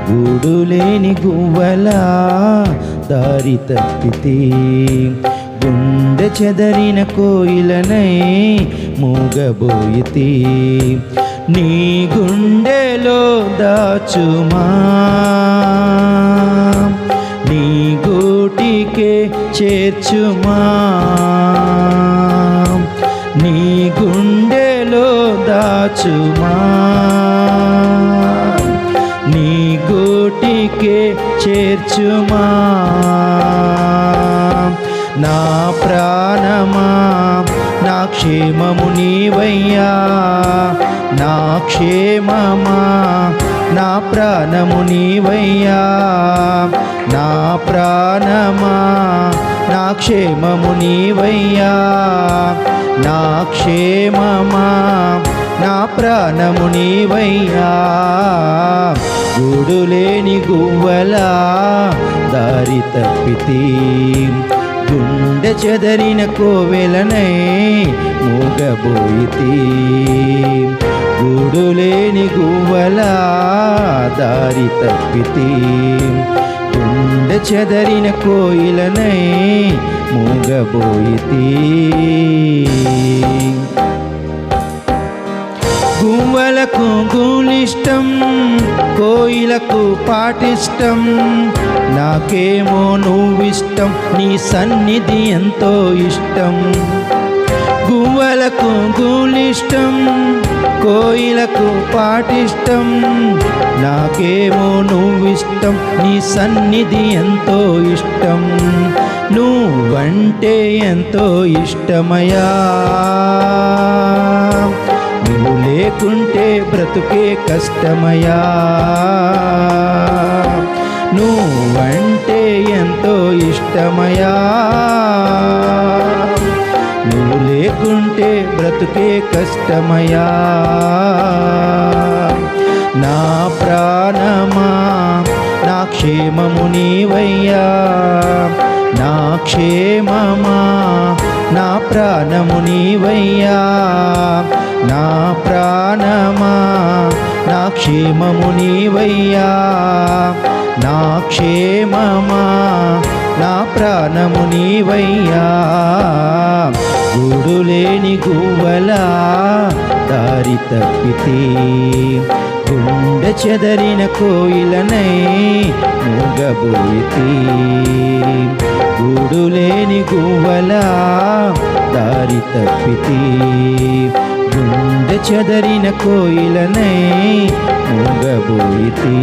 గూడులేని గువ్వలా దారి తప్పితే, గుండె చెదరిన కోయిలనై మూగబోయితే, నీ గుండెలో దాచుమా, నీ గూటికే చేర్చుమా, నీ గుండెలో దాచుమా, నీ గూటికే చేర్చుమా. నా ప్రాణమా నా క్షేమము నీవయ్యా, నా క్షేమమా నా ప్రాణము నీవయ్యా, నా ప్రాణమా నా క్షేమము నీవయ్యా, నా క్షేమమా నా ప్రాణము నీవయ్యా. గూడులేని గువ్వలా దారి తప్పితే, గుండె చెదరిన కోవెలనై మూగబోయితే, గూడులేని గువ్వలా దారి తప్పితే, గుండె చెదరిన కోయిలనై మూగబోయితే. గువ్వలకు గూలిష్టం, కోయిలకు పాటిష్టం, నాకేమో నువ్విష్టం, నీ సన్నిధి ఎంతో ఇష్టం. గువ్వలకు గూలిష్టం, కోయిలకు పాటిష్టం, నాకేమో నువ్విష్టం, నీ సన్నిధి ఎంతో ఇష్టం. నువ్వంటే ఎంతో ఇష్టమయా, నువ్వు లేకుంటే బ్రతుకే కష్టమయా. నువ్వంటే ఎంతో ఇష్టమయా, నువ్వు లేకుంటే బ్రతుకే కష్టమయా. నా ప్రాణమా నా క్షేమము నీవయ్యా, నా క్షేమమా నా ప్రాణము నీవయ్యా, నా ప్రాణమా నా క్షేమము నీవయ్యా, నా క్షేమమా నా ప్రాణము నీవయ్యా. గూడులేని గువ్వలా దారి తప్పితే, గుండె చెదరిన కోయిలనై మూగబోయితే, గూడులేని గువ్వలా దారి తప్పితే, గుండె చెదరిన కోయిలనై మూగబోయితే.